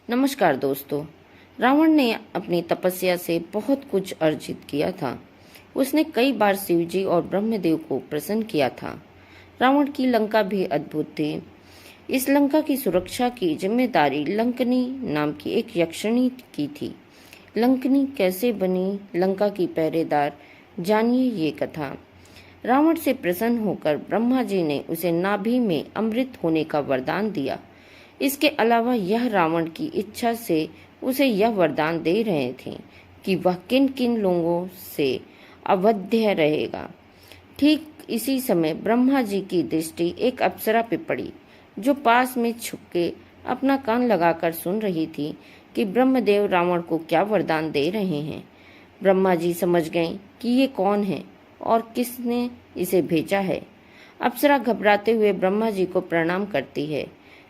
नमस्कार दोस्तों। रावण ने अपनी तपस्या से बहुत कुछ अर्जित किया था। उसने कई बार शिवजी और ब्रह्मदेव को प्रसन्न किया था। रावण की लंका भी अद्भुत थी। इस लंका की सुरक्षा की जिम्मेदारी लंकनी नाम की एक यक्षिणी की थी। लंकनी कैसे बनी लंका की पहरेदार, जानिए ये कथा। रावण से प्रसन्न होकर ब्रह्मा जी ने उसे नाभि में अमृत होने का वरदान दिया। इसके अलावा यह रावण की इच्छा से उसे यह वरदान दे रहे थे कि वह किन किन लोगों से अवध्य रहेगा। ठीक इसी समय ब्रह्मा जी की दृष्टि एक अप्सरा पे पड़ी, जो पास में छुपके अपना कान लगाकर सुन रही थी कि ब्रह्मदेव रावण को क्या वरदान दे रहे हैं। ब्रह्मा जी समझ गए कि ये कौन है और किसने इसे भेजा है। अप्सरा घबराते हुए ब्रह्मा जी को प्रणाम करती है,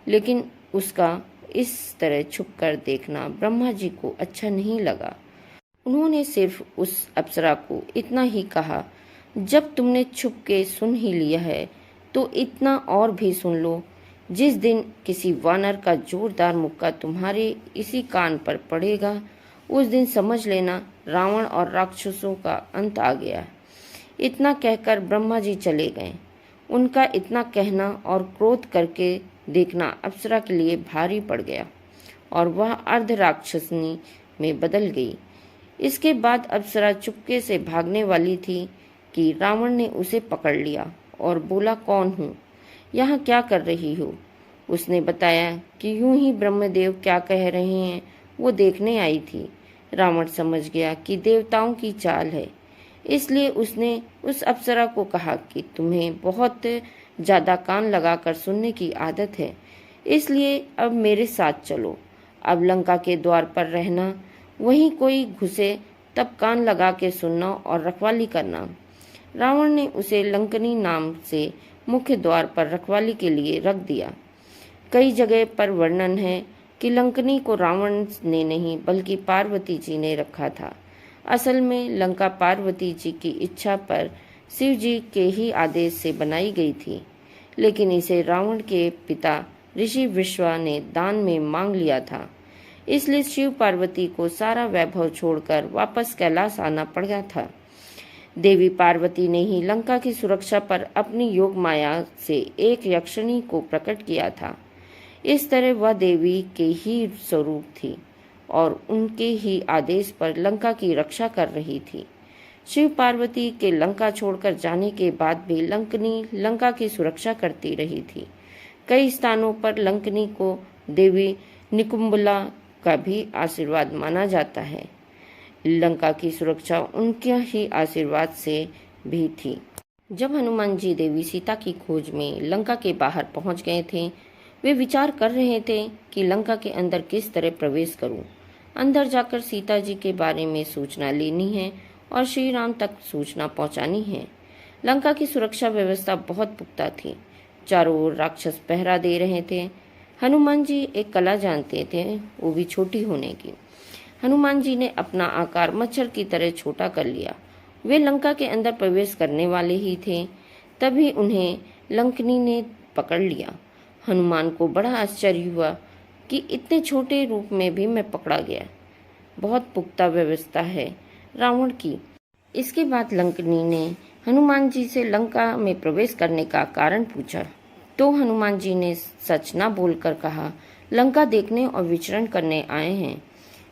लेकिन उसका इस तरह छुपकर देखना ब्रह्मा जी को अच्छा नहीं लगा। उन्होंने सिर्फ उस अप्सरा को इतना ही कहा, जब तुमने छुप के सुन ही लिया है तो इतना और भी सुन लो। जिस दिन किसी वानर का जोरदार मुक्का तुम्हारे इसी कान पर पड़ेगा, उस दिन समझ लेना रावण और राक्षसों का अंत आ गया। इतना कहकर ब्रह्मा जी चले गए। उनका इतना कहना और क्रोध करके देखना अप्सरा के लिए भारी पड़ गया और वह अर्ध राक्षसनी में बदल गई। इसके बाद अप्सरा चुपके से भागने वाली थी कि रावण ने उसे पकड़ लिया और बोला, कौन हूँ, यहाँ क्या कर रही हो। उसने बताया कि यूं ही ब्रह्मदेव क्या कह रहे हैं वो देखने आई थी। रावण समझ गया कि देवताओं की चाल है, इसलिए उसने उस अप्सरा को कहा कि तुम्हें बहुत ज्यादा कान लगाकर सुनने की आदत है, इसलिए अब मेरे साथ चलो। अब लंका के द्वार पर रहना, वहीं कोई घुसे तब कान लगा के सुनना और रखवाली करना। रावण ने उसे लंकनी नाम से मुख्य द्वार पर रखवाली के लिए रख दिया। कई जगह पर वर्णन है कि लंकनी को रावण ने नहीं बल्कि पार्वती जी ने रखा था। असल में लंका पार्वती जी की इच्छा पर शिव जी के ही आदेश से बनाई गई थी, लेकिन इसे रावण के पिता ऋषि विश्वा ने दान में मांग लिया था। इसलिए शिव पार्वती को सारा वैभव छोड़कर वापस कैलाश आना पड़ गया था। देवी पार्वती ने ही लंका की सुरक्षा पर अपनी योग माया से एक यक्षिणी को प्रकट किया था। इस तरह वह देवी के ही स्वरूप थी और उनके ही आदेश पर लंका की रक्षा कर रही थी। शिव पार्वती के लंका छोड़कर जाने के बाद भी लंकनी लंका की सुरक्षा करती रही थी। कई स्थानों पर लंकनी को देवी निकुंबला का भी आशीर्वाद माना जाता है। लंका की सुरक्षा उनके ही आशीर्वाद से भी थी। जब हनुमान जी देवी सीता की खोज में लंका के बाहर पहुंच गए थे, वे विचार कर रहे थे कि लंका के अंदर किस तरह प्रवेश करूं। अंदर जाकर सीता जी के बारे में सूचना लेनी है और श्री राम तक सूचना पहुंचानी है। लंका की सुरक्षा व्यवस्था बहुत पुख्ता थी। चारों ओर राक्षस पहरा दे रहे थे। हनुमान जी एक कला जानते थे, वो भी छोटी होने की। हनुमान जी ने अपना आकार मच्छर की तरह छोटा कर लिया। वे लंका के अंदर प्रवेश करने वाले ही थे, तभी उन्हें लंकनी ने पकड़ लिया। हनुमान को बड़ा आश्चर्य हुआ कि इतने छोटे रूप में भी मैं पकड़ा गया। बहुत पुख्ता व्यवस्था है रावण की। इसके बाद लंकनी ने हनुमान जी से लंका में प्रवेश करने का कारण पूछा, तो हनुमान जी ने सच न बोलकर कहा, लंका देखने और विचरण करने आए हैं।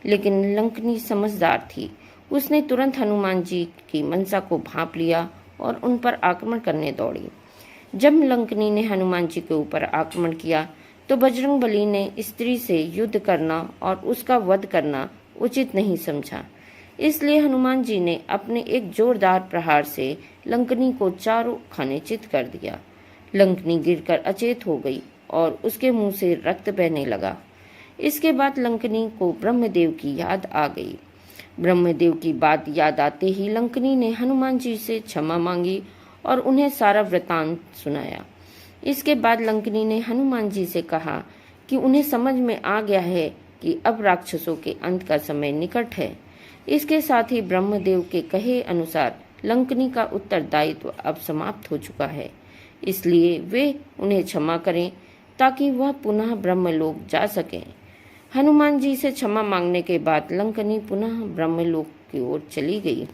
लेकिन लंकनी समझदार थी। उसने तुरंत हनुमान जी की मनसा को भांप लिया और उन पर आक्रमण करने दौड़ी। जब लंकनी ने हनुमान जी के ऊपर आक्रमण किया तो बजरंगबली ने स्त्री से युद्ध करना और उसका वध करना उचित नहीं समझा। इसलिए हनुमान जी ने अपने एक जोरदार प्रहार से लंकनी को चारों खाने चित कर दिया। लंकनी गिरकर अचेत हो गई और उसके मुंह से रक्त बहने लगा। इसके बाद लंकनी को ब्रह्मदेव की याद आ गई। ब्रह्मदेव की बात याद आते ही लंकनी ने हनुमान जी से क्षमा मांगी और उन्हें सारा वृतांत सुनाया। इसके बाद लंकनी ने हनुमान जी से कहा कि उन्हें समझ में आ गया है कि अब राक्षसों के अंत का समय निकट है। इसके साथ ही ब्रह्मदेव के कहे अनुसार लंकनी का उत्तरदायित्व अब समाप्त हो चुका है, इसलिए वे उन्हें क्षमा करें ताकि वह पुनः ब्रह्मलोक जा सकें। हनुमान जी से क्षमा मांगने के बाद लंकनी पुनः ब्रह्मलोक की ओर चली गई।